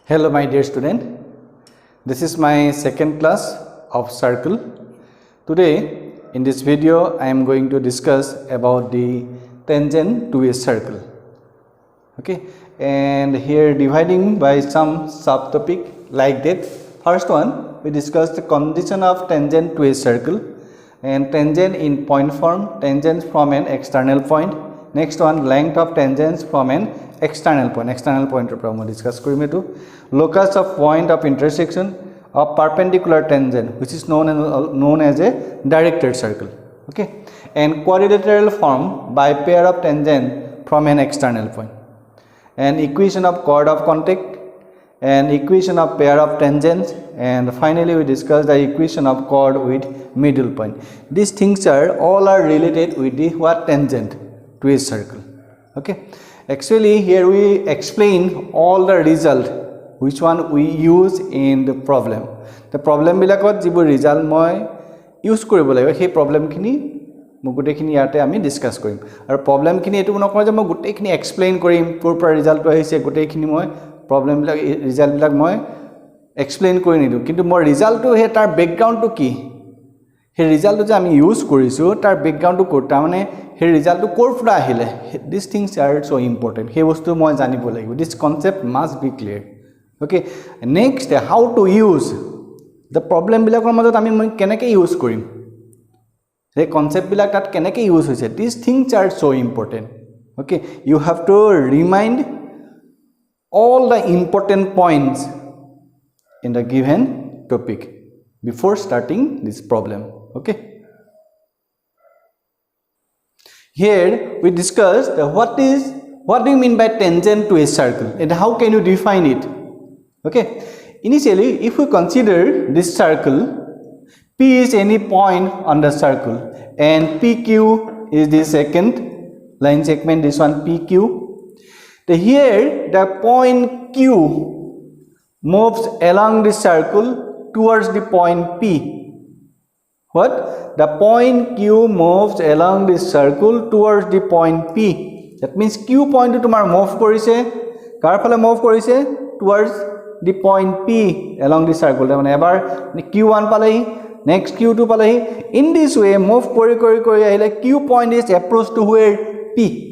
Hello my dear student, this is my second class of circle. Today in this video I am going to discuss about the tangent to a circle. Okay, and here dividing by some subtopic like that. First one, we discussed the condition of tangent to a circle and tangent in point form, tangents from an external point. Next one, length of tangents from an external point problem discuss koriম etu. Locus of point of intersection of perpendicular tangent, which is known as a directed circle. Okay, and quadrilateral form by pair of tangent from an external point, and equation of chord of contact, and equation of pair of tangents, and finally we discuss the equation of chord with middle point. These things all are related with the what tangent to a circle. Okay, actually here we explain all the result which one we use in the problem. The problem bilakot jibu result moi use koribo lagibo he problem khini mo gute khini yate ami discuss korim aru problem khini etu nokore je mo gute khini explain korim kor par result hoise gute khini moi problem bilak result bilak moi explain kori nidu kintu mo result to he tar background to ki he result to je ami use korisu tar background to korta mane he result to kor pura ahile. These things are so important, he bostu moi janibo lagibo. This concept must be clear. Okay, next how to use the problem bilakor majot ami moi keneke use korim the concept bilak tat keneke use hoise. These things are so important. Okay, you have to remind all the important points in the given topic before starting this problem. Okay, here we discussed what do you mean by tangent to a circle and how can you define it. Okay, initially if we consider this circle, P is any point on the circle and PQ is the second line segment, this one PQ. Here the point Q moves along the circle towards the point P. What? The point Q moves along the circle towards the point P. That means Q point to tomar move korise, kar phale move korise towards the point P along the circle. Ebar Q1 palahi, next Q2 palahi. In this way, move kori ahile Q point is approach to where? P.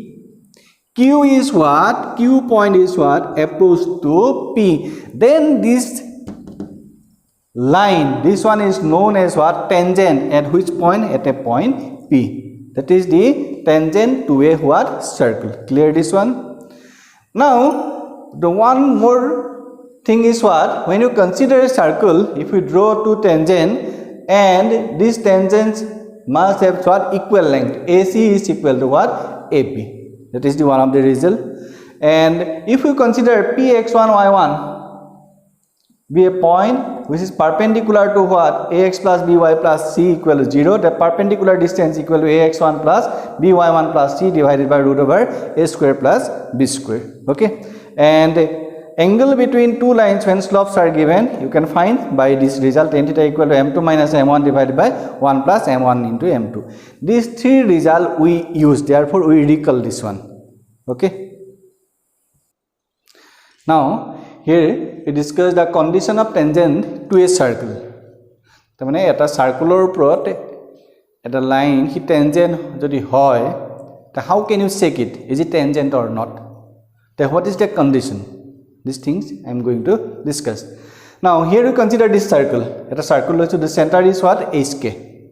Q is what? Q point is what? Approach to P. Then this line, this one is known as what? Tangent. At which point? At a point P. That is the tangent to a what? Circle. Clear this one? Now, the one more thing is what? When you consider a circle, if you draw two tangents and these tangents must have what? Equal length. AC is equal to what? AP. That is the one of the result. And if you consider PX1, Y1 be a point which is perpendicular to what? AX plus BY plus C equal to 0. The perpendicular distance equal to AX1 plus BY1 plus C divided by root over A square plus B square. Okay, and angle between two lines when slopes are given, you can find by this result tan theta equal to M2 minus M1 divided by 1 plus M1 into M2. These three result we use, therefore we recall this one. Okay, now here we discuss the condition of tangent to a circle. Tamane eta circular uport eta line he tangent jodi hoy, then how can you check it? Is it tangent or not? Then what is the condition? These things I am going to discuss. Now here you consider this circle. Eta circle to the center is what? HK.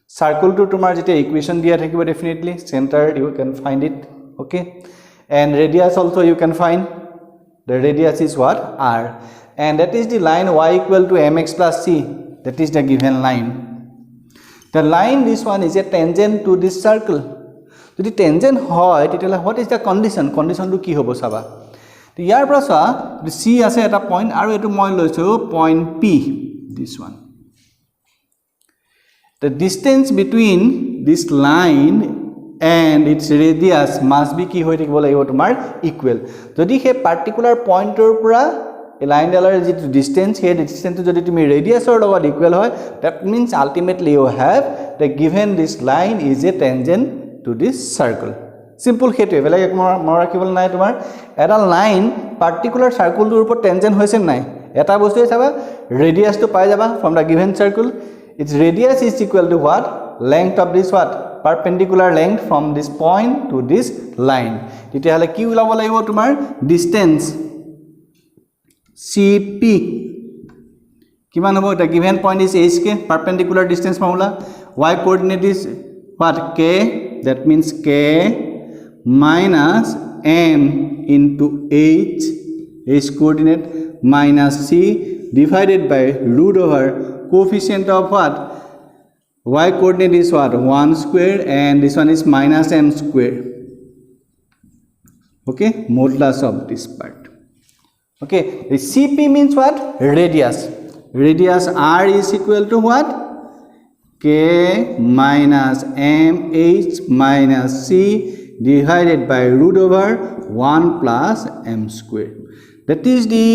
Circle to tomar jete equation dia thakibo definitely center you can find it. Okay, and radius also you can find. The radius is what? R, and that is the line y equal to mx plus c. That is the given line. The line, this one is a tangent to this circle. So the tangent hoy, what is the condition? Condition to ki hobo saba. The yar prasa the c ase at a point r etu moi loisu point P. This one. The distance between this line and its radius must be ki hoi thakibo lagibo tomar equal. Jodi he particular pointer pura a line dalar distance here distance jodi tumi radius or logot equal hoy, that means ultimately you have the given this line is a tangent to this circle. Simple হেতুৱে বেলেগ এক মৰা ৰাখিবলৈ নাই তোমাৰ এটা line particular সাৰ্কুলটোৰ ওপৰত tangent হৈছে নাই এটা বস্তুৱে চাবা ৰেডিয়াসটো পাই যাবা from the given circle its radius is equal to what length of this what perpendicular length from this point to this line তেতিয়া হলে কি ওলাব লাগিব তোমাৰ distance cp কিমান হ'ব এটা given point is hk perpendicular distance formula y coordinate is what k that means k minus m into h coordinate minus c divided by root over coefficient of what y coordinate is what 1 square and this one is minus m square okay modulus of this part okay the cp means what radius r is equal to what k minus m h minus c divided by root over 1 plus m square that is the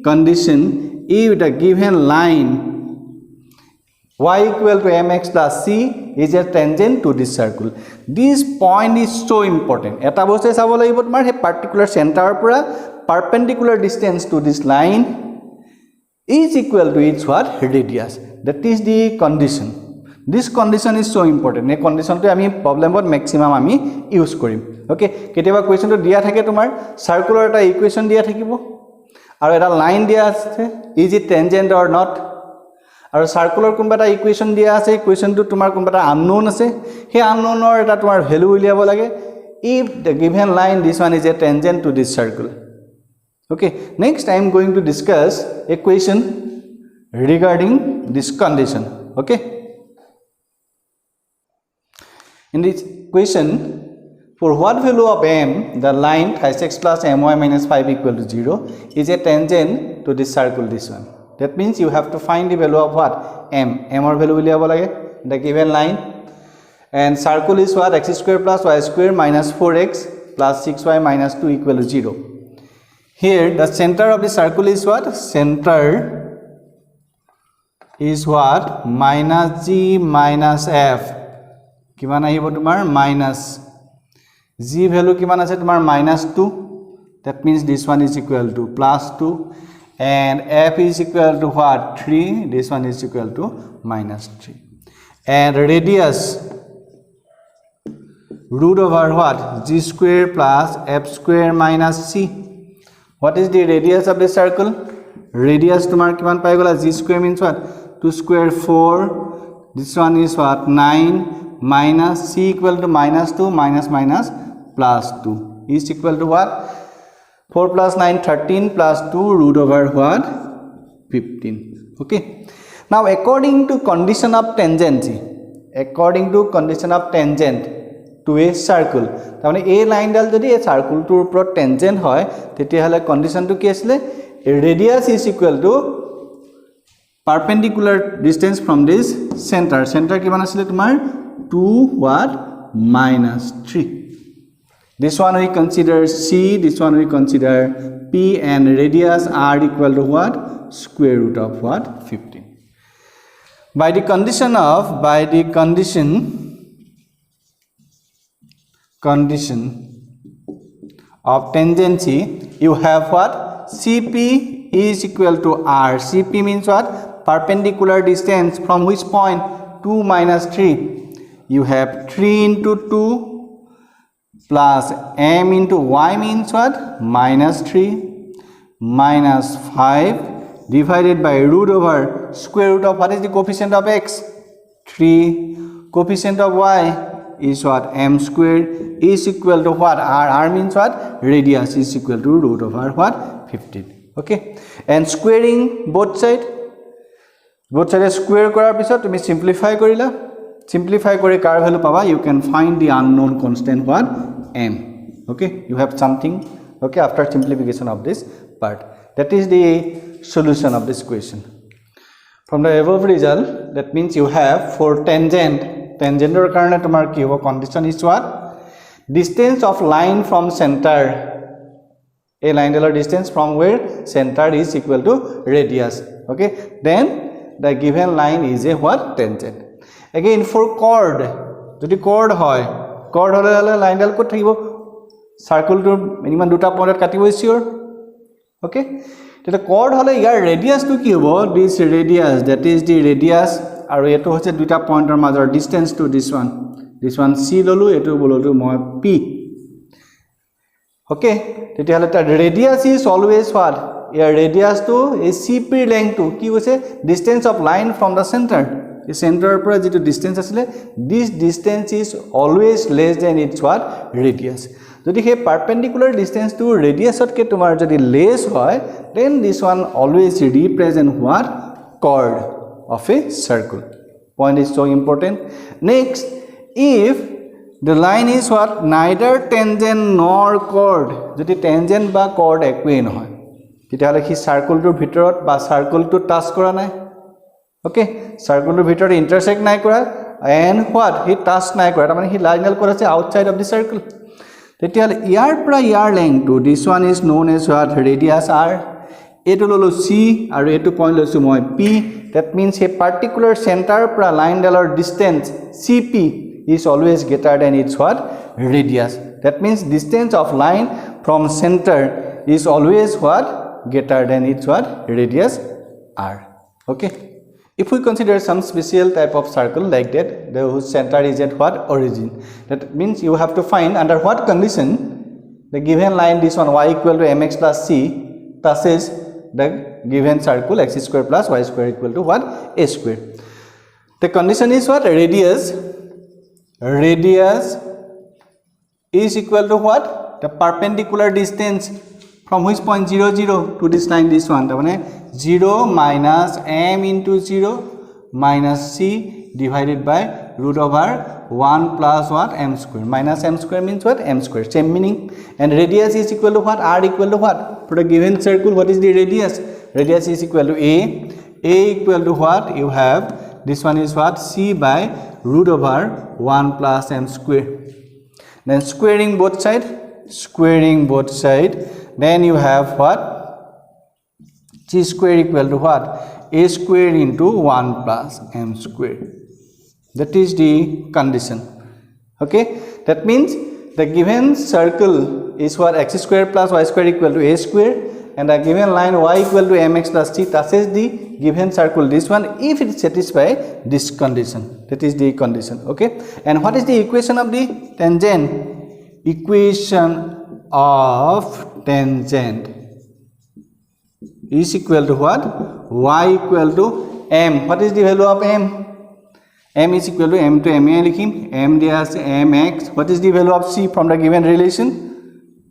condition if the given line y equal to mx plus c is a tangent to this circle this point is so important eta boste sabo lagibo tomar he particular center pura perpendicular distance to this line is equal to its what radius that is the condition this condition is so important a condition to ami problem bot maximum ami use korim okay ketiba question to dia thake tomar circular eta equation dia thakibo aru eta line dia ase is it tangent or not আৰু circular কোনবাটা equation দিয়া আছে ইকুয়েশনটো তোমাৰ কোনবাটা unknown আছে হে আননোনৰ এটা তোমাৰ value উলিয়াব লাগে if the given line this one is a tangent to this circle okay next I am going to discuss a question regarding this condition okay in this question for what value of m the line 5x plus my minus 5 equal to 0 is a tangent to this circle this one that means you have to find the value of what m or value uliabo lage the given line and circle is what x square plus y square minus 4x plus 6y minus 2 equal to 0 here the center of the circle is what center is what minus g minus f kiman ahibo tumar minus g value kiman ase tumar minus 2 that means this one is equal to plus 2 and f is equal to what 3 this one is equal to minus 3 and radius root over what g square plus f square minus c what is the radius of the circle radius tomar kiman pai gola g square means what 2 square 4 this one is what 9 minus c equal to minus 2 minus minus plus 2 is equal to what 4 plus 9 13 plus 2 root over what 15 okay now according to condition of tangency according to condition of tangent to a circle tamane a line dal jodi a circle tur upor tangent hoy tetia hale condition to ki asile radius is equal to perpendicular distance from this center kiman asile tumar 2 what minus 3 this one we consider c this one we consider p and radius r equal to what square root of what 15 by the condition of tangency you have what cp is equal to r cp means what perpendicular distance from which point 2 minus 3 you have 3 into 2 plus m into y means what minus 3 minus 5 divided by root over square root of what is the coefficient of x 3 coefficient of y is what m square is equal to what r means what radius is equal to root over what 15 okay and squaring both side square korar pisot tumi simplify korila simplify kore kar value paba you can find the unknown constant what m okay you have something okay after simplification of this part that is the solution of this question from the above result that means you have for tangent or karone tomar ki hobo condition is what distance of line from center a line dalar distance from where center is equal to radius okay then the given line is a what tangent again for chord jodi chord hoy chord hole line dal ko thakibo সার্কেলটোৰ minimum দুটা পইণ্টত কাটিব cheer ওকে তেতিয়া cord হলে ইয়াৰ ৰেডিয়াসটো কি হ'ব this ৰেডিয়াস that is the ৰেডিয়াস আৰু এটো হৈছে দুটা পইণ্টৰ মাজৰ distance to this one c ললো এটো বলটো মই p ওকে তেতিয়া হলে তাৰ ৰেডিয়াস ইজ অলৱেজ what ইয়াৰ ৰেডিয়াসটো এই cp লেংথটো কি হৈছে distance of line from the center এই সেন্টাৰৰ পৰা যেটো ডিসটেন্স আছিল this distance is always less than its what radius যদি হে পারপেন্ডিকুলার ডিসটেন্স টু ৰেডিয়াসত কে তোমাৰ যদি লেছ হয় then this one always represent what chord of a circle point is so important next if the line is what neither tangent nor chord যদি tangent বা chord একোৱে নহয় তেতিয়াহলে কি সার্কেলটোৰ ভিতৰত বা সার্কেলটো টাচ কৰা নাই ওকে সার্কেলটোৰ ভিতৰত ইন্টাৰসেক্ট নাই কৰা and what he টাচ নাই কৰা মানে হি লাইনাল কৰাছে আউটসাইড অফ দি সার্কেল তেতিয়াহলে ইয়াৰ পৰা ইয়াৰ লেংথটো this one is known as what radius r এটো ললো c আৰু এটো পইণ্ট লৈছো মই p that means a particular center পৰা লাইন ডালৰ distance cp is always greater than its what radius that means distance of line from center is always what greater than its what radius r okay if we consider some special type of circle like that the whose center is at what origin that means you have to find under what condition the given line this one y equal to mx plus c touches the given circle x square plus y square equal to what a square the condition is what radius is equal to what the perpendicular distance from which point 0 0 to this line this one মানে 0 minus m into 0 minus c divided by root over 1 plus what m square minus m square means what m square same meaning and radius is equal to what r equal to what for the given circle what is the radius is equal to a equal to what you have this one is what c by root over 1 plus m square then squaring both side then you have what g square equal to what a square into 1 plus m square that is the condition okay that means the given circle is what x square plus y square equal to a square and the given line y equal to mx plus c touches the given circle this one if it satisfies this condition that is the condition okay and what is the equation of the tangent equation of tangent is equal to what y equal to m what is the value of m is equal to m to m likhim m dia ase mx what is the value of c from the given relation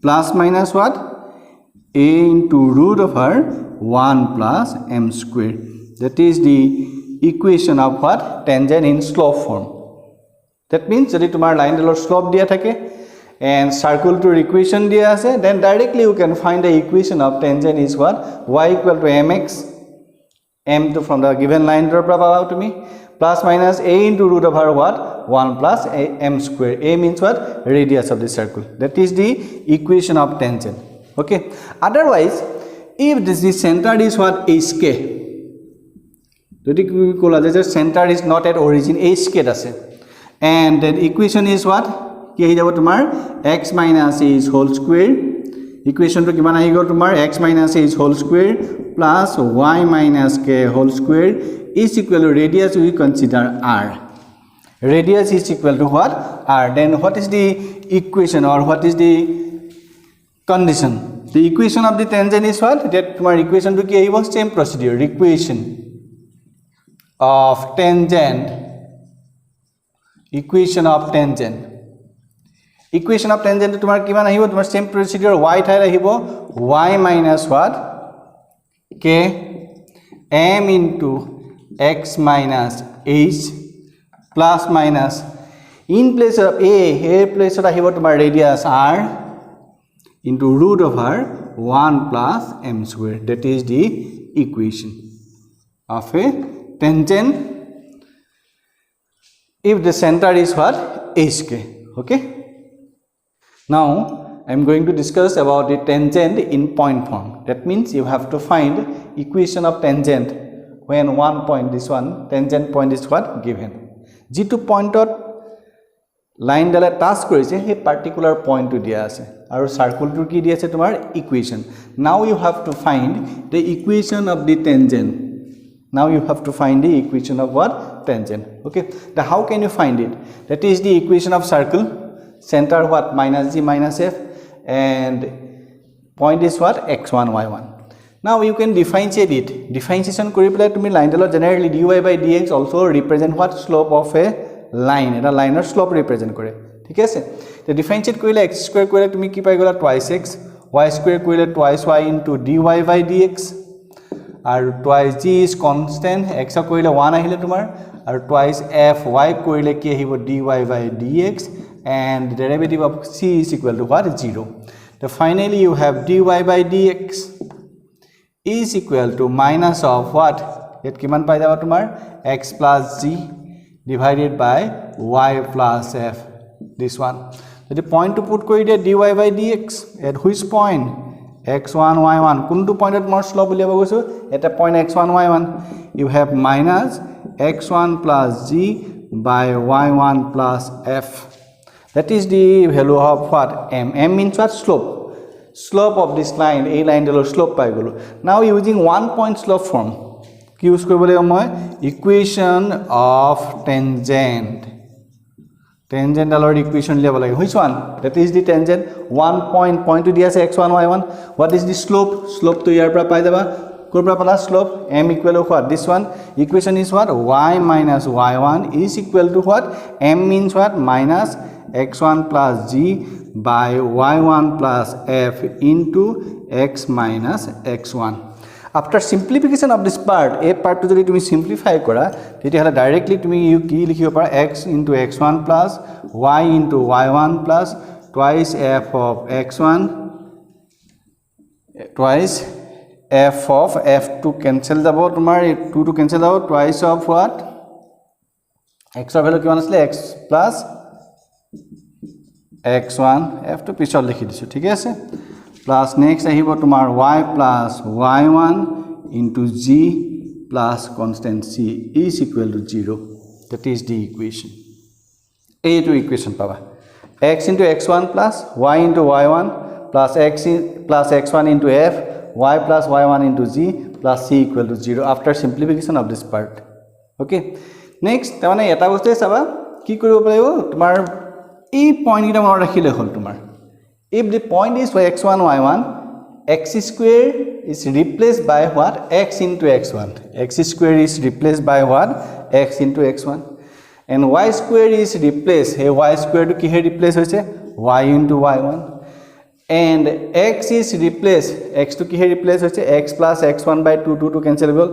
plus minus what a into root over 1 plus m square that is the equation of what tangent in slope form that means jodi tumar line dalor slope dia thake and circle to equation dia ase then directly you can find the equation of tangent is what y equal to mx m to from the given line draw paba to me plus minus a into root over what 1 plus m square a means what radius of the circle that is the equation of tangent okay otherwise if this is centered is what hk jodi kola je center is not at origin hk ase and then equation is what কি আহি যাব তোমাৰ x minus a is whole square equation to কিমান আহি গল তোমাৰ x minus a is whole square plus y minus k whole square is equal to radius we consider r radius is equal to what r then what is the equation or what is the condition the equation of the tangent is what that তোমাৰ equation to কি আহিব same procedure equation of tangent equation of tangent tomar kiman ahibo tomar same procedure y thai ahibo y minus what k m into x minus h plus minus in place of a here place of ahibo tomar radius r into root over 1 plus m square that is the equation of a tangent if the center is what hk okay now I am going to discuss about the tangent in point form that means you have to find equation of tangent when one point this one tangent point is what given g2 point লাইনডালে touch কৰিছে সেই particular পইণ্টটো দিয়া আছে আৰু সাৰ্কুলটোৰ কি দিয়া আছে তোমাৰ equation now you have to find the equation of the tangent now you have to find the equation of what tangent okay the how can you find it that is the equation of circle center what minus g minus f and point is what x1 y1 now you can differentiate it differentiation kori pela tumi line dalot generally dy by dx also represent what slope of a line eta liner slope represent kore thik ase to differentiate korile x square korile tumi ki pai gola twice x y square korile twice y into dy by dx আর twice g is constant x কইলে 1 আহিলে তোমাৰ আর twice f y কইলে কি আহিব dy by dx and the derivative of c is equal to what 0 so finally you have dy by dx is equal to minus of what et kiman pai jaba তোমাৰ x plus g divided by y plus f this one so the point to put koi dia dy by dx at which point x1 y1 kuntu point at more slope uliaba goisu eta point x1 y1 you have minus x1 plus g by y1 plus f that is the value of what m means what slope of this line a line delo slope pai golo now using one point slope form ki use koribole moi equation of tangent dalor equation liaba lage which one that is the tangent one point to dia ase x1 y1 what is the slope to yar pra pai jaba kor pra pala slope m equal to what this one equation is what y minus y1 is equal to what m means what minus x1 plus g by y1 plus f into x minus x1 after simplification of this part a part to jodi tumi simplify kora teti hala directly tumi ki likhibo para x into x1 plus y into y1 plus twice f of x1 twice f of f2 cancel jabo tomar 2 to cancel jabo twice of what x er value kiman asle x plus x1 f2 pichor likhi disu thik ase plus next ahibo tomar y plus y1 into g plus constant c is equal to 0 that is the equation a to equation paba x into x1 plus y into y1 plus plus x1 into f y plus y1 into g plus c equal to 0 after simplification of this part okay next tamane eta boste saba ki koribo paribo tomar ei point gita mon rakhile hol tomar if the point is x1 y1 x square is replaced by what x into x1 x square is replaced by what x into x1 and y square is replaced hey y square to ki he replace hoise y into y1 and x is replaced x to ki he replace hoise x plus x1 by 2 to cancel gol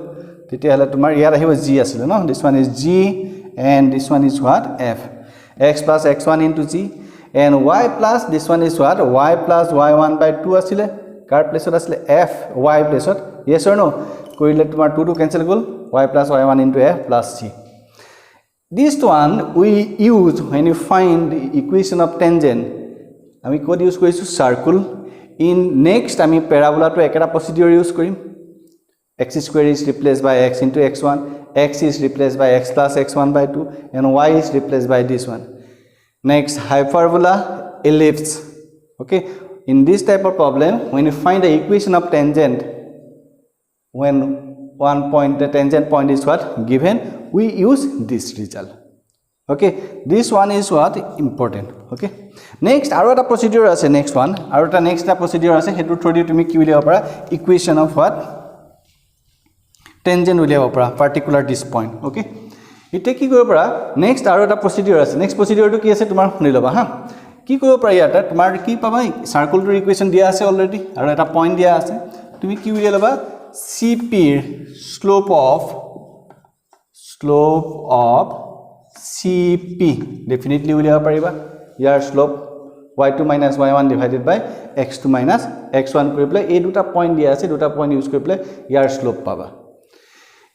tete hala tomar yar ahibo g asile no this one is g and this one is what f x plus x1 into g and y plus this one is what y plus y1 by 2 asile car place asile f y place yes or no koile tomar 2 to cancel gol y plus y1 into f plus c this one we use when you find the equation of tangent ami code use korisu circle in next ami parabola to ekata procedure use korim x square is replaced by x into x1 x is replaced by x plus x1 by 2 and y is replaced by this one next hyperbola ellipse okay in this type of problem when you find the equation of tangent when one point the tangent point is what given we use this result okay this one is what important okay next aro eta procedure ase next one aro eta next procedure ase hetu thodi tumi ki uliaba para equation of what tangent uliaba para particular this point okay ite ki koribo para next aro eta procedure ase next procedure to ki ase tomar khuni loba ha কি করিব পাৰি এটা তোমাৰ কি পাবা সার্কুলটোৰ equation দিয়া আছে already আৰু এটা পইণ্ট দিয়া আছে তুমি কি উলিয়াই লবা CP ৰ স্লোপ অফ CP ডেফিনেটলি উলিয়াব পাৰিবা ইয়াৰ slope y2 minus y1 divided by x2 minus x1 কৰি পেলাই এই দুটা পইণ্ট দিয়া আছে দুটা পইণ্ট ইউজ কৰি পেলাই ইয়াৰ স্লোপ পাবা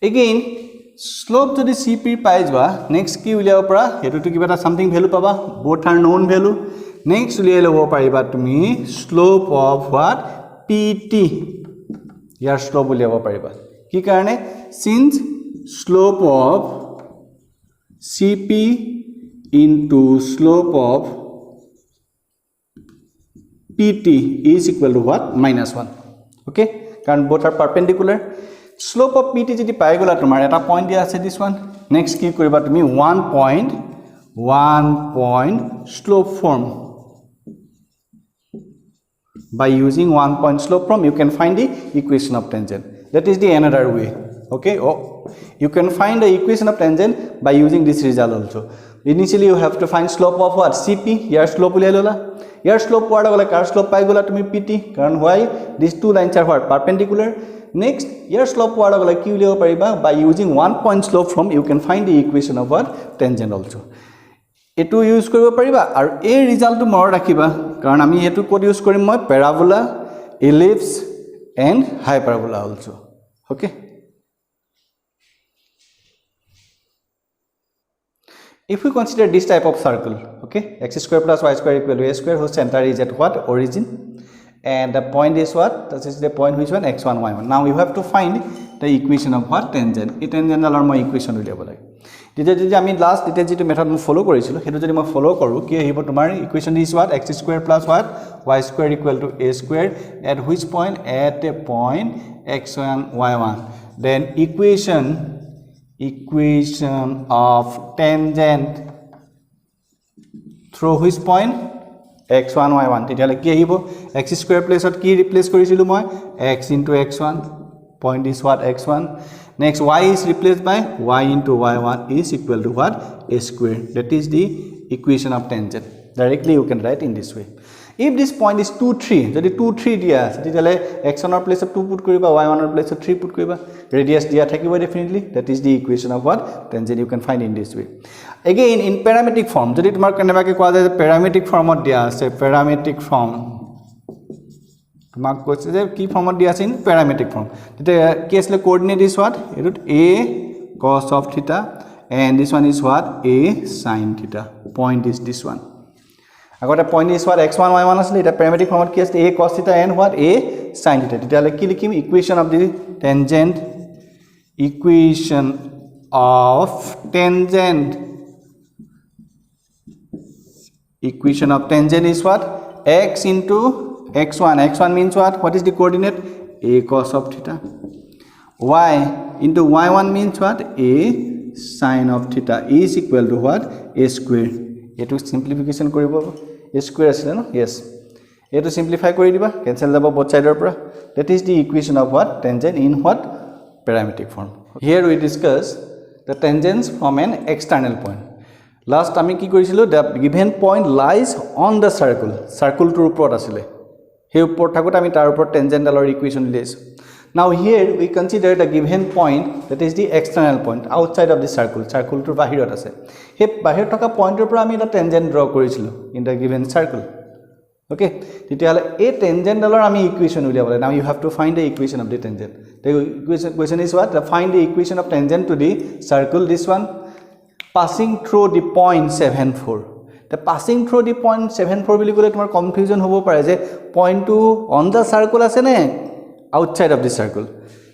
এগেইন স্লোপ যদি CP পাই যোৱা নেক্সট কি উলিয়াব পৰা হেতুটো কিবা এটা সামথিং ভ্যালু পাবা both are known value next উলিয়াই লব পাৰিবা তুমি slope of what PT year slope উলিয়াব পাৰিবা কি কাৰণে since slope of CP into slope of PT is equal to what? -1. Okay, কাৰণ both are perpendicular. Slope of PT যদি পাই গলা তোমাৰ এটা পইণ্ট দিয়া আছে this one. Next কি কৰিবা তুমি 1 point slope form. By using 1 point slope form you can find the equation of tangent. That is the another way. Okay, you can find the equation of tangent by using this result also. Initially you have to find slope of what? CP. Here slope উলিয়াই ললা. Here slope পোৱাৰ লগে কাৰ slope পাই গলা তুমি PT, কাৰণ why? These two lines are what? Perpendicular. Next, here slope পোৱাৰ লগে কি উলিয়াব পাৰিবা? By using 1 point slope form you can find the equation of what? Tangent also. এটো ইউজ কৰিব পাৰিবা আৰু এই ৰিজাল্টটো মনত ৰাখিবা, কাৰণ আমি এটো কোড ইউজ কৰিম মই parabola, ellipse and hyperbola also. Okay. If we consider this type of circle, okay, x square plus y square equal to a square, whose center is at what? Origin, and the point is what? This is the point which one? x1 y1. Now you have to find the equation of what? Tangent. এই tangent ডালৰ মই equation উলিয়াব লাগে। তেতিয়া যদি আমি last এতিয়া যেটো মেথড মই ফলো কৰিছিলো হেতু যদি মই ফলো কৰো কি আহিব তোমাৰ equation is what? x square plus what? y square equal to a square at which point? At a point x1 y1. Then equation of tangent through which point? x1 y1. তেতিয়ালে কি আহিব? x square place ত কি ৰিপ্লেস কৰিছিলো মই? x into x1. Point is what? x1. Next, y is replaced by y into y1 is equal to what? A square. That is the equation of tangent. Directly you can write in this way. If this point is 2 3, যদি 2 3 দিয়া আছে তেতিয়ালে x1 ৰ প্লেসত 2 put কৰিবা, y1 ৰ প্লেসত 3 put কৰিবা, radius দিয়া থাকিব definitely. That is the equation of what? Tangent you can find in this way. Again in parametric form, যদি তোমাৰ কেনেবাকে কোৱা যায় parametric formত দিয়া আছে, parametric form তোমাক কৈছে যে কি ফৰ্মত দিয়া আছে? In parametric form. তেতিয়া কি আছিল? Coordinate is what? It a cos of theta and this one is what? A sin theta. Point is this one. আগতে point is what? x1 y1 আছিল, এটা parametric formত কি আছে? A cos theta and what? A sin theta. তেতিয়ালে কি লিখিম? Equation of the tangent. Equation of tangent. Equation of tangent is what? X into x1. x1 means what? What is the coordinate? A cos of theta. Y into y1 means what? A sin of theta is equal to what? A square. Eto simplification koribo. A square asile no? Yes. Eto simplify kori diba. Cancel jabo both side or pura. That is the equation of what? Tangent in what? Parametric form. Here we discuss the tangents from an external point. Last আমি কি কৰিছিলো? The given point lies on the circle. Circle টোৰ ওপৰত আছিল। Here উপৰত থাকোতে আমি তাৰ ওপৰত tangent ডালৰ ইকুৱেশ্যন লৈছো। Now here we consider the given point, that is the external point outside of the circle. Circle টোৰ বাহিৰত আছে। হে বাহিৰত থকা পইণ্টৰ পৰা আমি এটা tangent draw কৰিছিলো in the given circle. Okay, তেতিয়ালে এই tangent ডালৰ আমি ইকুৱেশ্যন উলিয়াব লাগে। Now you have to find the equation of the tangent. The equation is what? Find the equation of tangent to the circle, this one, passing through the point 74. The passing through the point 74 বুলি ক'লে তোমাৰ confusion হ'ব পাৰে যে point to on the circle আছে নে outside of the circle.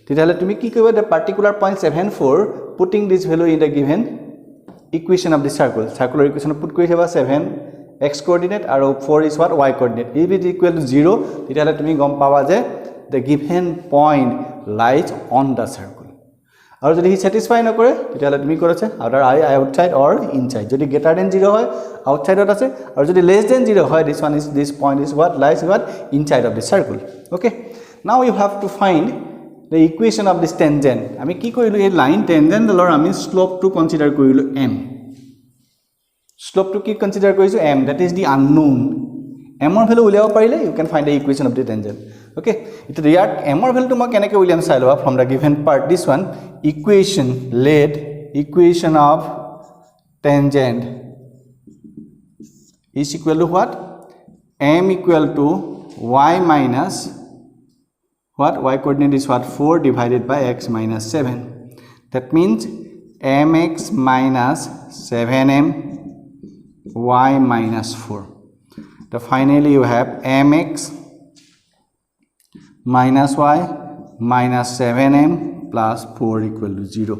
তেতিয়ালে তুমি কি কৰিবা? The particular point 74 putting this value in the given equation of the circle. Circular equation put কৰি থবা 7 x coordinate আৰু 4 is what? Y coordinate. If it equal to 0 তেতিয়ালে তুমি গম পাবা যে the given point lies on the circle. আৰু যদি হি স্যাটিসফাই নকৰে তেতিয়ালে তুমি কৰিছে আদাৰ আউটসাইড অর ইনসাইড। যদি গ্রেটার দেন 0 হয় আউটসাইডত আছে, আৰু যদি লেস দেন 0 হয় this point is what? Lies what? Inside of the circle. Okay, now you have to find the equation of this tangent. আমি কি কৰিলো? এই লাইন tangent ডালৰ আমি স্লোপ টু কনসিডাৰ কৰিলো m. স্লোপ টু কি consider কৰিছো? m. That is the unknown. m ৰ ভ্যালু উলিয়াব পাৰিলে you can find the equation of the tangent. Okay, it react m ৰ ভ্যালু তোমাক কেনেকৈ উলিয়াম চাই লবা from the given part. This one, equation of tangent is equal to what? M equal to y minus what? Y coordinate is what? 4 divided by x minus 7. That means mx minus 7m y minus 4. So finally you have mx minus y minus 7m plus 4 equal to 0.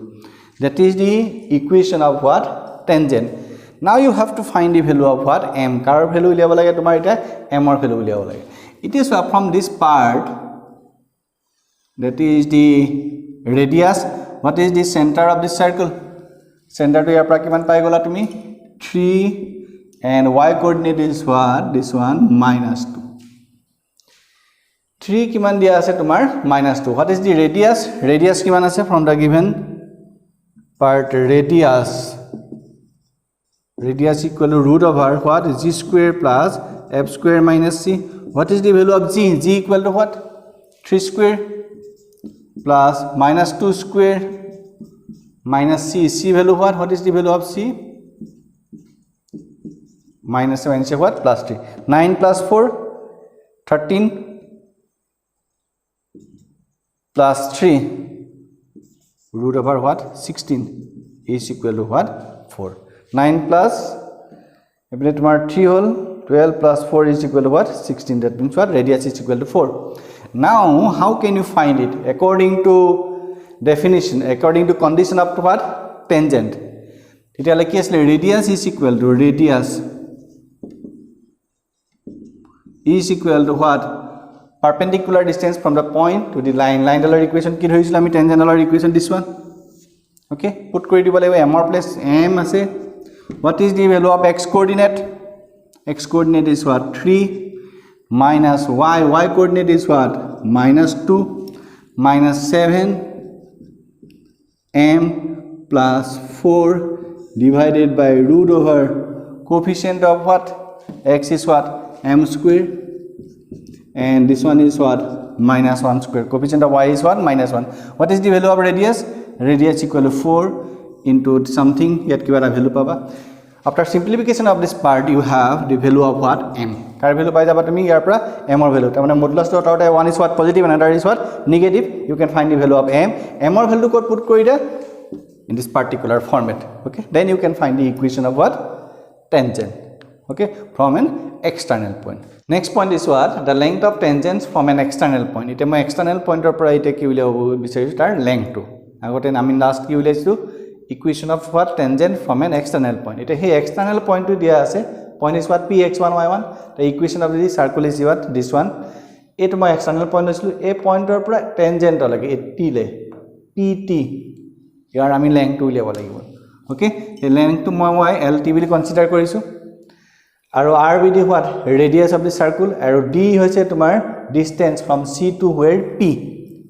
That is the equation of what? Tangent. Now you have to find the value of what? M. Car value uliabo lage tomar eta M or value uliabo lage. It is from this part, that is the radius. What is the center of this circle? Center to yapra kiman pai gola tumi 3 and y coordinate is what? This one -2. 3 kiman dia ase tomar -2. What is the radius? Radius kiman ase from the given part? Radius equal to root over what? G square plus f square minus c. What is the value of g? G equal to what? 3 square plus -2 square minus c. C value what? What is the value of c? -7 say what? Plus 3. 9 plus 4 13 plus 3 root over what? 16 is equal to what? 4. 9 plus 3 whole 12 plus 4 is equal to what? 16. That means what? Radius is equal to 4. Now how can you find it? According to definition, according to condition of what? Tangent. Radius is equal to is equal to what? Perpendicular distance from the point to the line. Line dollar equation ki hoisil ami tangent dollar equation this one. Okay, put kori dibo lagbo m or place m ase. What is the value of x coordinate? X coordinate is what? 3 minus y. Y coordinate is what? -2 minus 7 m plus 4 divided by root over coefficient of what? X is what? M square. And this one is what? -1 square. Coefficient of y is what? -1. What is the value of radius? Radius equal to 4 into something. Yet kiba value paba. After simplification of this part, you have the value of what? M. Car value pai jaba tumi yar pora m or value. Tamane modulus dot out one is what? Positive and another is what? Negative. You can find the value of m. M or value code put kori da in this particular format. Okay. Then you can find the equation of what? Tangent. Okay, from an external point. Next point is what? The length of tangents from an external point. Ite moi external point or pora ite ki uliabo bisarisu tar length to. Agote ami last ki uliaisu equation of what? Tangent from an external point. Ite he external point to dia ase. Point is what? Px1 y1. The equation of the circle is what? This one. It moi external point aisilu. A point or pora tangent lage t le pt. Here ami length to uliabo lagibo. Okay, the length to moi lt bili consider korisu. Aru r will be what? Radius of the circle. Aru d hoise tomar distance from c to where p.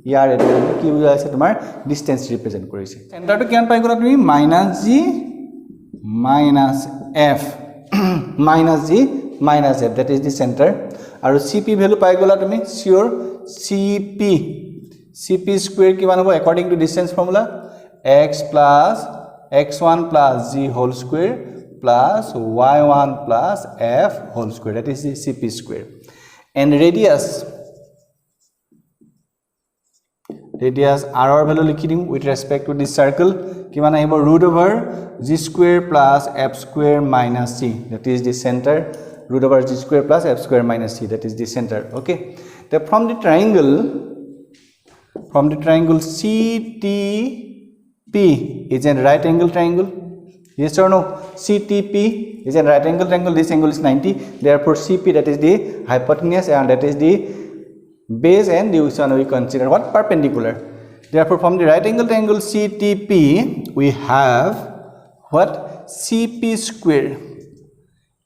Here ki bujha ase tomar distance represent korise. Center to kian pai gola tumi -g -f -g -f. That is the center. Aru cp value pai gola tumi sure cp square kiman hobo according to distance formula? X plus x1 plus g whole square plus y1 plus f whole square. That is the cp square. And radius r or value likhi dim with respect to this circle kiman ahibo root over g square plus f square minus c. That is the center. Root over g square plus f square minus c. That is the center. Okay. Then from the triangle CTP is a right angle triangle. Yes or no? CTP is a right angle triangle. This angle is 90. Therefore, CP, that is the hypotenuse, and that is the base, and this one we consider what? Perpendicular. Therefore, from the right angle triangle CTP, we have what? CP square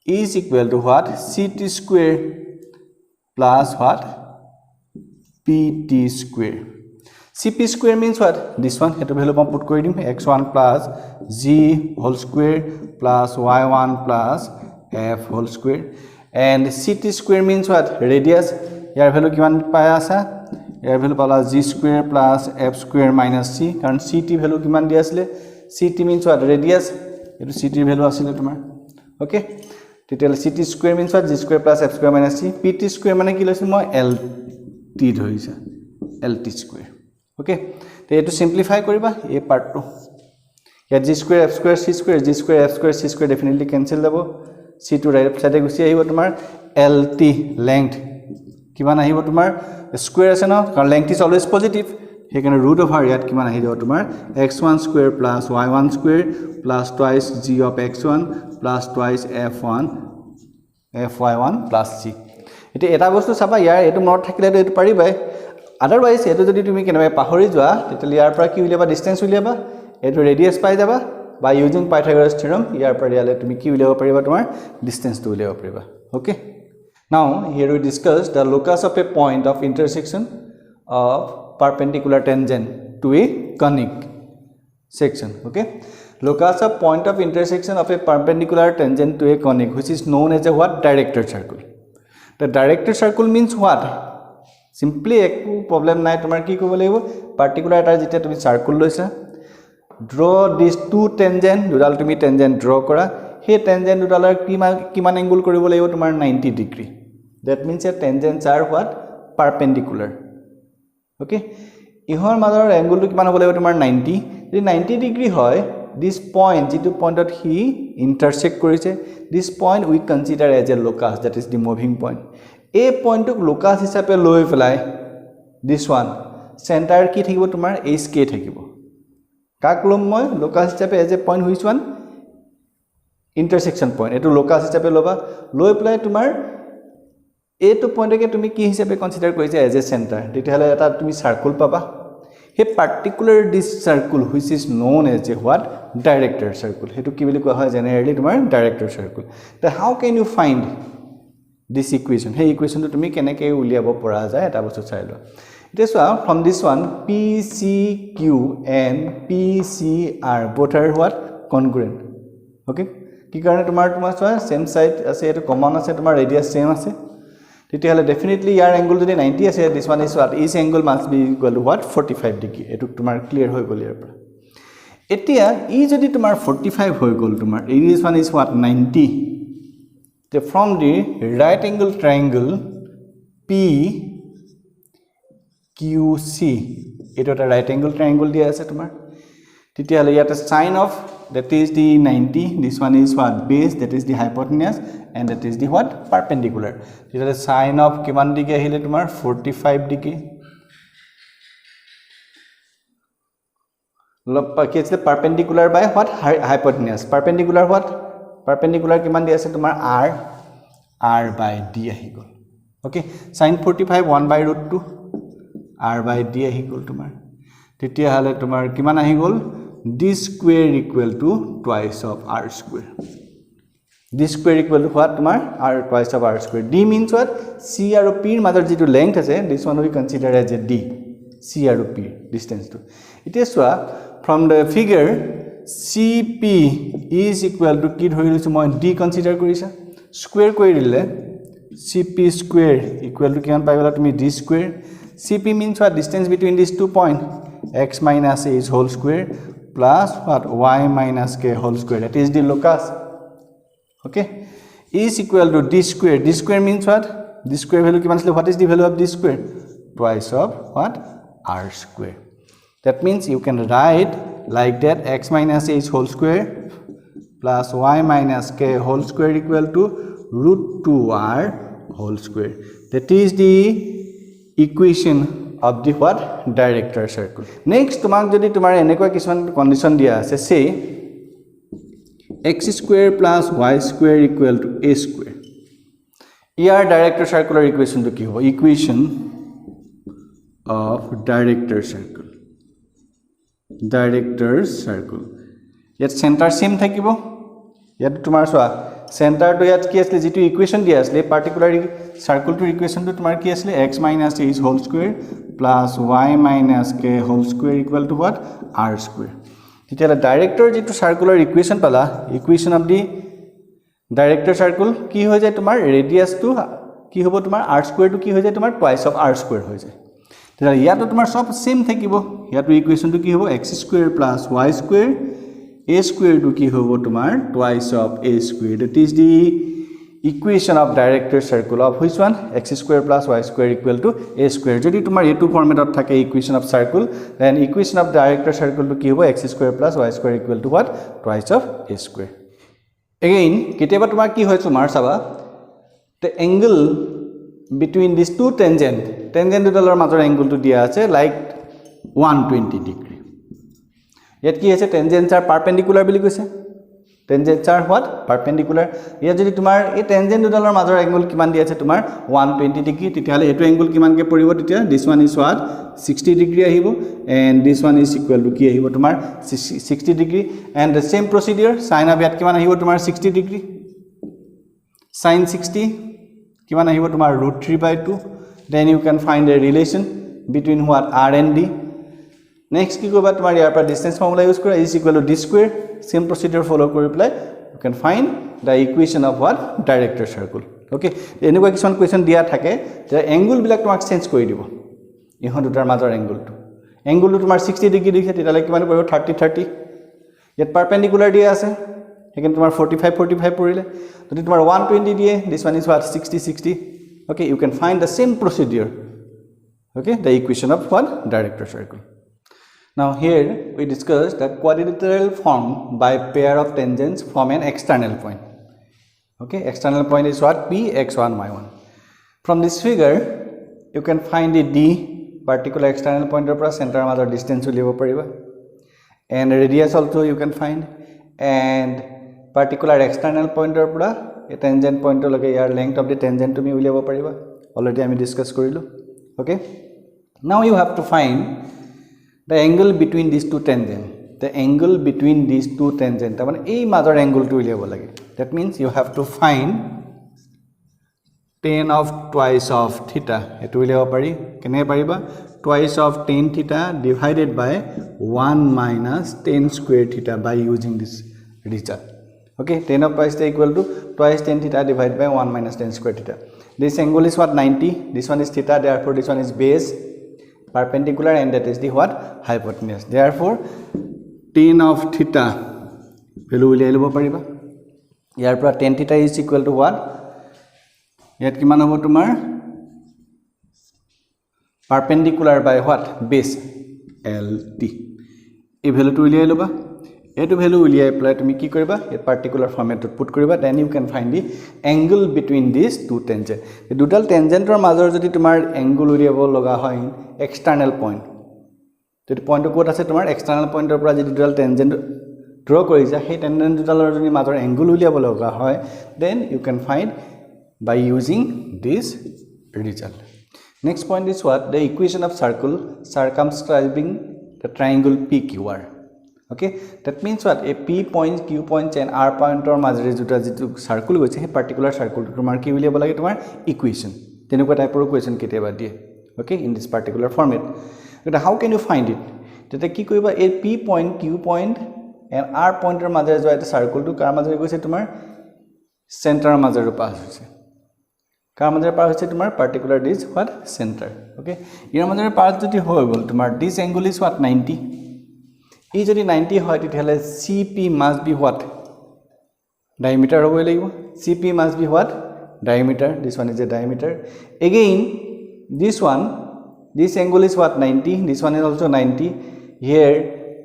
is equal to what? CT square plus what? PT square. CP square means what? This one, hetu value put kori dim x1 plus g whole square plus y1 plus f whole square. And CT square means what? Radius. Here value kiman pai asa? Here value pala g square plus f square minus c. Karon CT value kiman di asile? CT means what? Radius. Etu CT value asile tomar. Okay. Detail CT square means what? G square plus f square minus c. PT square mane ki loisu moi LT dhoisa. LT square. Okay, तो ये तो simplify करिबा ये part to या g square f square c square g square f square c square definitely cancel dabo c to right side गुसी आइबो तुम्हार lt length किमान आइबो तुम्हार square আছে ना कारण length is always positive সেইকাৰণে ৰুট অভাৰ ইয়াত কিমান আহি যাব তোমাৰ x1 square plus y1 square plus twice g of x1 plus twice fy1 plus g এটা এটা বস্তু চাবা ইয়াৰ এটো মনত থাকিলে এটো পাৰিবাই আদাৰৱাইজ এটো যদি তুমি কেনেবা পাহৰি যোৱা তেতিয়ালে ইয়াৰ পৰা কি উলিয়াবা ডিসটেন্স উলিয়াবা এটো ৰেডিয়াস পাই যাবা বা ইউজিং পাইথাগোৰাছ থিওৰেম ইয়াৰ পৰা ইয়ালে তুমি কি উলিয়াব পাৰিবা তোমাৰ ডিসটেন্সটো উলিয়াব পাৰিবা ওকে now here we discuss the locus of a point of intersection of perpendicular tangent to a conic section okay locus of point of intersection of a perpendicular tangent to a conic which is known as a what directed circle the directed circle means what simply ekku problem nai tomar ki kobo laibo particular eta jeta tumi circle loisa draw these two tangent dudal tumi tangent draw kora he tangent dudalar kiman angle koribo laibo tomar 90 degree that means your tangents are what perpendicular okay ihor major angle to kiman hobo laibo tomar 90 যদি 90 degree hoy this point jitu point ot he intersect koriche this point we consider as a locus that is the moving point a point to locus hisabe loi pelai this one center ki thakibo tomar hk thakibo kak lom moi locus hisabe as a point which one intersection point etu locus hisabe loba loi pelai tomar a to point ke tumi ki hisabe consider korise as a center tetiale eta tumi circle paba he particular this circle which is known as a what directed circle hetu ki boli koa hoy generally tomar directed circle so how can you find this equation hey equation to tumi keneke uliabo pora jay eta bostu chai lo it is from this one pcq and pcr both are what congruent okay ki karone tomar same side ase etu common ase tomar radius same ase tetiale definitely your angle jodi 90 ase this one is what each angle must be equal to what 45 degree etu tomar clear hoy gol yer pora etia e jodi tomar 45 hoy gol tomar this one is what 90 so from the right angle triangle PQC etu eta right angle triangle dia ase tomar tetiale yata sine of that is the 90 this one is what base that is the hypotenuse and that is the what perpendicular tetiale sine of kiman degree ahile tomar 45 degree is the perpendicular by what hypotenuse perpendicular what perpendicular kiman dia ase tomar r by d ahi gol okay sin 45 1 by root 2 r by d ahi gol tomar tetiale tomar kiman ahi gol d square equal to twice of r square d square equal to what tomar r twice of r square d means what c and p major jitu length ase this one we consider as a d c and p distance to it is from the figure cp is equal to ki dhori loisu moi d consider korisa square koi dile cp square equal to kiman pai gola tumi d square cp means what distance between these 2 points x minus a is whole square plus what y minus k whole square that is the locus okay is equal to d square means what d square value kiman asle what is the value of d square twice of what r square that means you can write like that x minus a is whole square plus y minus k whole square equal to root 2r whole square that is the equation of the what directed circle next tomak jodi tomar enekwa kisman condition dia ase say x square plus y square equal to a square here directed circular equation to ki hobo equation of directed circle yet center same thakibo yet tomar swa center to yat ki asle jitu equation dia asle particularly circle to equation to tomar ki asle x minus a is whole square plus y minus k whole square equal to what r square tetiala director jitu circular equation pala equation of the director circle ki hoy jay tomar radius to ki hobo tomar r square to ki hoy jay tomar twice of r square hoy jay tetiala yato tomar sob same thakibo yato equation to ki hobo x square plus y square a square to ki hobo tomar twice of a square that is the equation of directed circle of which one x square plus y square equal to a square jodi tomar a2 format ot thake equation of circle then equation of directed circle to ki hobo x square plus y square equal to what twice of a square again kiteba tomar ki hoy tomar saba the angle between these two tangent dudalar major angle to dia ache like 120 degree. Yet ki ase tangents are perpendicular bili koise. Tangents are what? Perpendicular. Here jodi tumar ei tangent dudalar major angle kiman di ase tumar 120 degree. Titiale etu angle kiman ke poribo titia? This one is what? 60 degree ahibo, and this one is equal to ki ahibo tumar 60 degree. And the same procedure sin of yat kiman ahibo tumar 60 degree. Sin 60 kiman ahibo tumar root 3 by 2. Then you can find a relation between what? R and D. Next ki koba tumar yar par distance formula use kora is equal to d square. Same procedure follow kori apply. You can find the equation of what? Director circle. Okay. Enukwa kisman question dia thake je angle bilak tomak change kori dibo. Ihon dutar major angle to. Angle to tumar 60 degree dikhe titale kiman poribo 30 30. Yet perpendicular dia ase. Again tumar 45 45 porile. Jodi tumar 120 die, this one is what? 60 60. Okay, you can find the same procedure. Okay, the equation of what? Director circle. Now here we discussed the quadrilateral formed by pair of tangents from an external point. Okay, external point is what? P, x1, y1. From this figure, you can find the D particular external point of center major distance uliabo pariba, and radius also you can find, and particular external point of a tangent point loge yar length of the tangent to me uliabo pariba. Already I discuss korilu. Okay, now you have to find the angle between these two tangents. The angle between these two tangents. That means a major angle to uliabo lage. That means you have to find tan of twice of theta. Etu uliabo pari. Kene pariba? Twice of tan theta divided by 1 minus tan square theta by using this result. Okay, tan of twice theta equal to twice tan theta divided by 1 minus tan square theta. This angle is what? 90. This one is theta. Therefore, this one is base. Perpendicular, and that is the what? Hypotenuse. Therefore, tan of theta value uliyai lobo pariba. Yar pora tan theta is equal to what? Yat kiman hobo tumar perpendicular by what? Base LT. Ei value to uliyai loba. Etu value uliyai apply tumi ki koriba? A particular format to put koriba. Then you can find the angle between these two tangents. The total tangent or major jodi tumar angle uliyabo loga hoy external point. The point of quote ase tumar external point or jodi total tangent draw korisa, he tangent total or jodi major angle uliyabo loga hoy, then you can find by using this result. Next point is what? The equation of circle circumscribing the triangle PQR. Okay, that means what? A P point, Q point, and R point or major jitu circle goise he particular circle tumar ki uliabo lage tumar equation. Tenukwa type of equation keteba die. Okay, in this particular format. But how can you find it? Tete ki koiba a P point, Q point, and R point or major jo eta circle to kar major goise tumar center major pass hoise. Kar major pass hoise tumar particular this what? Center. Okay, your major pass jodi hoy gol tumar this angle is what? 90. If 90 hoy titale CP must be what? Diameter hobo lagibo. CP must be what? Diameter. This one is a diameter. Again, this one, this angle is what? 90. This one is also 90. Here,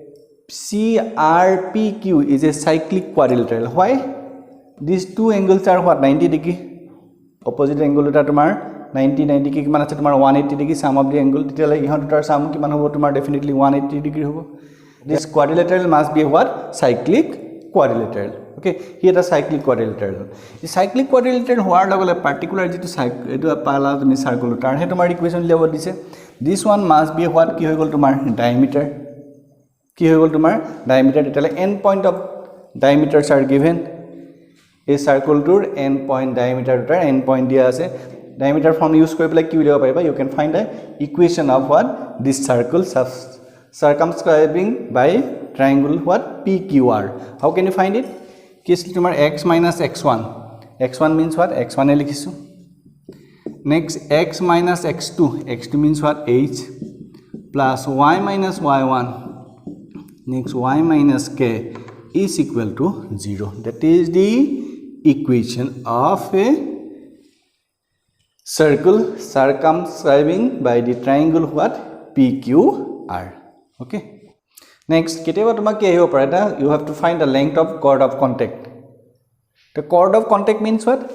CRPQ is a cyclic quadrilateral. Why? These two angles are what? 90 degree. Opposite angle ta tumar 90 90 ki kiman ache tumar 180 degree. Sum of the angle titale ihon dutar sum kiman hobo tumar definitely 180 degree hobo. This quadrilateral must be what? Cyclic quadrilateral. Okay, here the cyclic quadrilateral. The cyclic quadrilateral hoar logole particular jitu cycle etu pala tumi circle tar he tomar equation level dise. This one must be what? Ki hoy gol tomar diameter. Ki hoy gol tomar diameter. Titale end point of diameters are given. A circle tour end point diameter tar end point dia ase. Diameter form use kori pela ki uliabo pariba. You can find the equation of what? This circle circumscribing by triangle what? PQR. How can you find it? Kisli tumar x minus x1. X1 means what? X1 likhisu. Next x minus x2. X2 means what? H plus y minus y1. Next y minus k is equal to 0. That is the equation of a circle circumscribing by the triangle what? PQR. Okay. Next, keteba tomak ki ahibo pare you have to find the length of chord of contact. The chord of contact means what?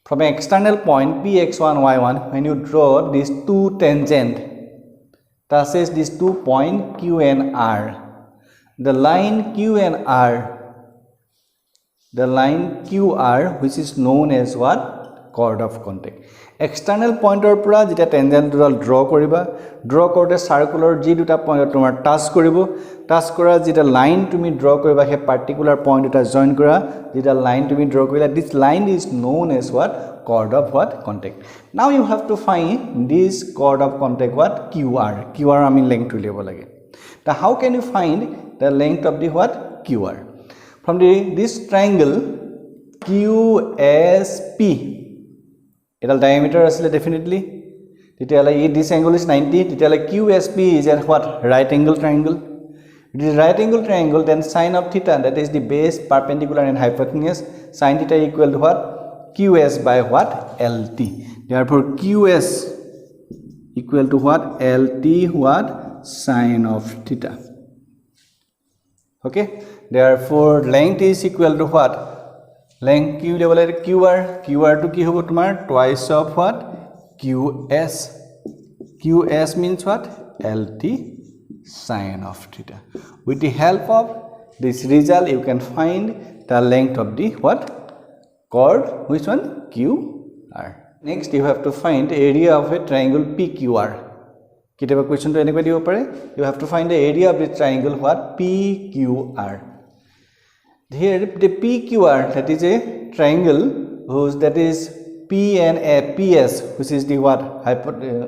From an external point P x1 y1, when you draw these two tangent, touches these 2 points Q and R. The line QR, which is known as what? Chord of contact. External pointer pura jeta tangent dual draw koriba, draw korte circular g duta point tomar touch koribo, touch kora jeta line tumi draw koriba he particular point eta join kora jeta line tumi draw korila, this line is known as what? Chord of what? Contact. Now you have to find this chord of contact what? QR I mean length to level again. Now how can you find the length of the what? QR? From this triangle QSP, its diameter is definitely. This angle is 90. QSP is a what? Right angle triangle. It is right angle triangle. Then sine of theta, that is the base, perpendicular and hypotenuse. Sine theta equal to what? QS by what? LT. Therefore QS equal to what? LT what? Sine of theta. Okay. Therefore length is equal to what? Length Q level at QR to ki hobo tomar twice of what? QS means what? LT sine of theta. With the help of this result you can find the length of the what? Chord, which one? QR. Next you have to find the area of a triangle PQR. Kitaba question to anybody opare, you have to find the area of the triangle what? PQR. Here the PQR, that is a triangle whose that is P and a PS, which is the what?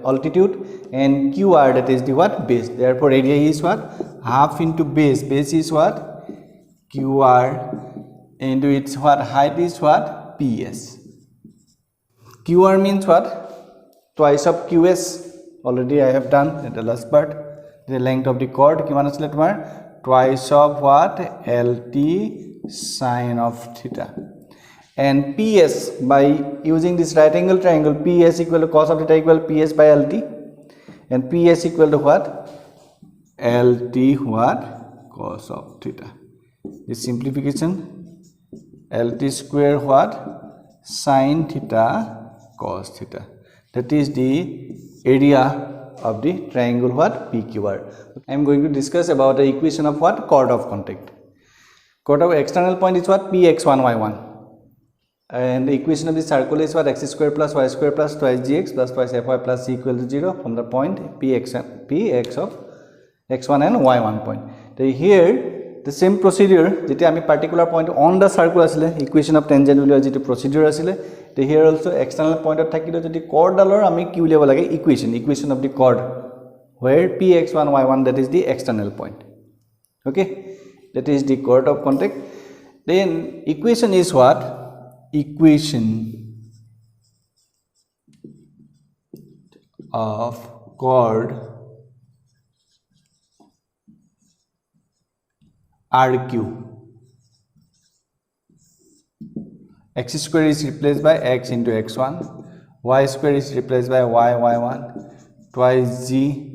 Altitude, and QR, that is the what? Base. Therefore area is what? Half into base. Base is what? QR into its what? Height is what? PS. QR means what? Twice of QS. Already I have done at the last part. The length of the chord twice of what? LT sine of theta. And PS, by using this right angle triangle, PS equal to cos of theta equal PS by LT, and PS equal to what? LT what? Cos of theta. This simplification, LT square what? Sine theta cos theta. That is the area of the triangle what? PQR. I am going to discuss about the equation of what? Chord of contact. Chord of external point is what? Px1 y1, and the equation of the circle is what? X square plus y square plus twice gx plus twice fy plus c equal to 0 from the point px of x1 and y1 point. So here the same procedure jeti ami particular point on the circle asile equation of tangent uli jeti procedure asile, so here also external point of thakilo jeti chord dalor ami ki uliaba lage equation of the chord where px1 y1, that is the external point. Okay, that is the chord of contact. Then equation is what? Equation of chord RQ. X square is replaced by x into x1, y square is replaced by y1, twice g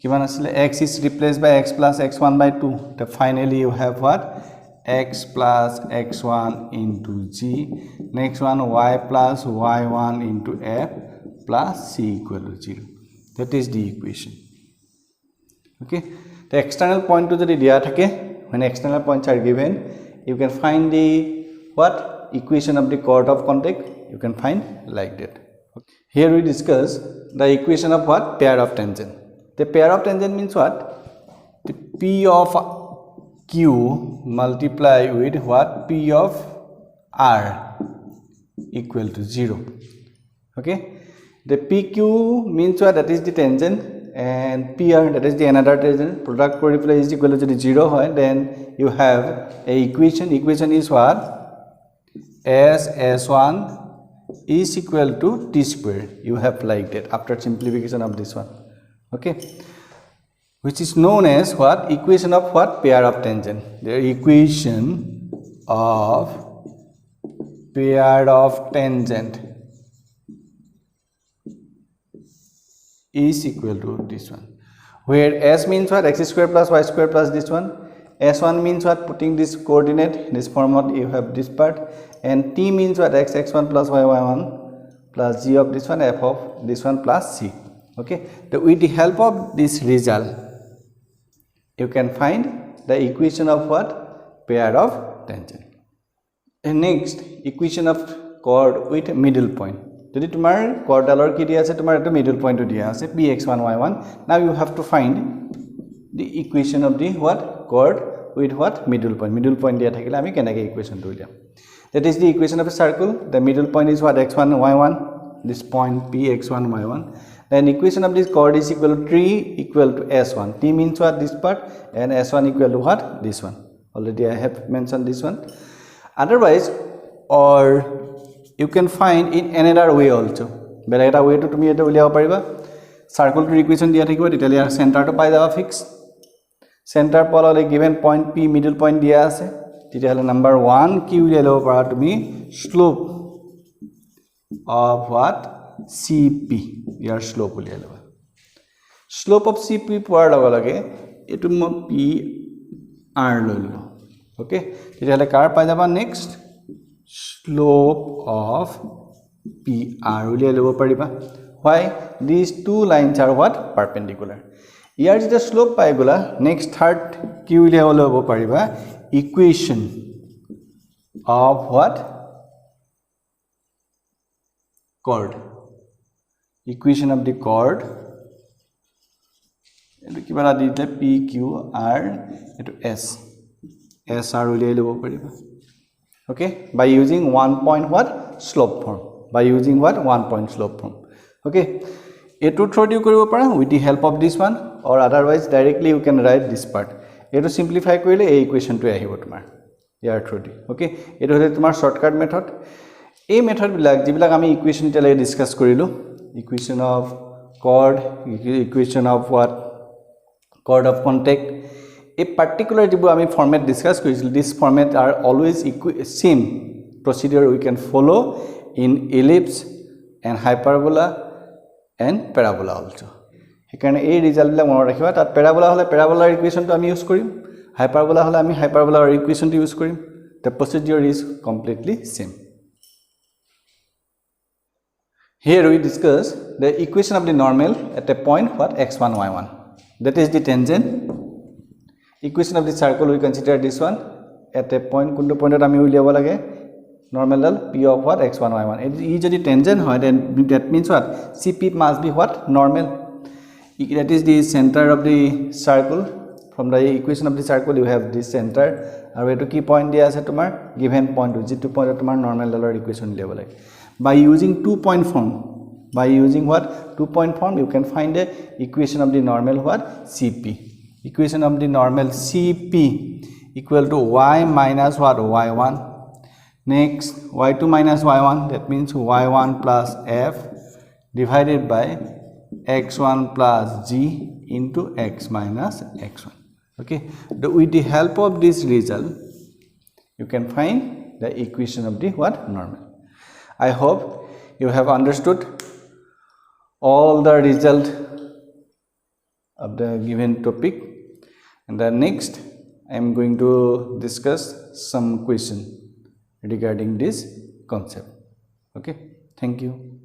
kiman asile, x is replaced by x plus x1 by 2. So finally you have what? X plus x1 into g. Next one, y plus y1 into f plus c equal to 0. That is the equation. Okay, the external point to the dia thake, when external points are given, you can find the what? Equation of the chord of contact. You can find like that. Okay. Here we discuss the equation of what? Pair of tangent. The pair of tangent means what? The P of Q multiply with what? P of R equal to 0. Okay, the PQ means what? That is the tangent, and PR, that is the another tangent. Product multiply is equal to 0. Then you have a equation. Equation is what? S1 is equal to t square. You have like that after simplification of this one. Okay, which is known as what? Equation of what? Pair of tangent. The equation of pair of tangent is equal to this one, where S means what? X square plus y square plus this one. S1 means what? Putting this coordinate in this format, you have this part, and T means what? X1 plus y1 plus g of this one, f of this one plus c. Okay, with the help of this result you can find the equation of what? Pair of tangent. And next, equation of chord with middle point. Jodi tumar chord dalor ki dia ase, tumar eto middle point to dia ase px1 y1. Now you have to find the equation of the what? Chord with what? Middle point. Middle point dia thakile ami kenake equation to uliam. That is the equation of a circle. The middle point is what? X1 y1. This point px1 y1. Then equation of this chord is equal to 3 equal to s1. T means what? This part, and s1 equal to what? This one. Already I have mentioned this one. Otherwise, or you can find in another way also. But another way to tumi eta uliaba pariba. Circle to equation dia thakibo, tetale center to pai jaba fix. Center polole given point p middle point dia ase. Tetale number 1 ki uliaba lobo para tumi slope of what? CP. Your slope uliaba. Slope of CP poar logo lage etu mo p r lolo. Okay, tetale kar pai jaba next slope of PR uliai lobo pariba. Why? These two lines are what? Perpendicular. Here is the slope pai gola. Next third ki uliai lobo pariba equation of what? Chord. Equation of the chord. Etu kibara di dile P Q R etu S. SR uliai lobo pariba. Okay, by using 1 point what? Slope form. By using what? 1 point slope form. Okay, etu through you koribo para with the help of this one, or otherwise directly you can write this part. Etu simplify korile a equation to ahibo tumar here through. Okay, etu hole tumar shortcut method. A method bilak jibilak ami equation tele discuss korilu. Equation of chord, equation of what? Chord of contact. A particular format discuss this format are always same procedure we can follow in ellipse and hyperbola and parabola also. Hekane a result bilak monot rakhiba. Tat parabola hole parabola equation to ami use korim, hyperbola hole ami hyperbola equation to use korim. The procedure is completely same. Here we discuss the equation of the normal at a point what? X1 y1. That is the tangent. Equation of the circle we consider this one at a point kundu point ami uliaba lage normal p of what? X1 y1. E jodi tangent hoy, then that means what? CP must be what? Normal. That is the center of the circle. From the equation of the circle you have this center, aru etu ki point dia ase tumar given point to jitu point tumar normal dollar equation uliaba lage. By using 2 point form, by using what? 2 point form you can find the equation of the normal what? CP. Equation of the normal CP equal to y minus what? Y1. Next y2 minus y1, that means y1 plus f divided by x1 plus g into x minus x1. Okay, with the help of this result you can find the equation of the what? Normal. I hope you have understood all the result of the given topic. And then next I am going to discuss some question regarding this concept. Okay, thank you.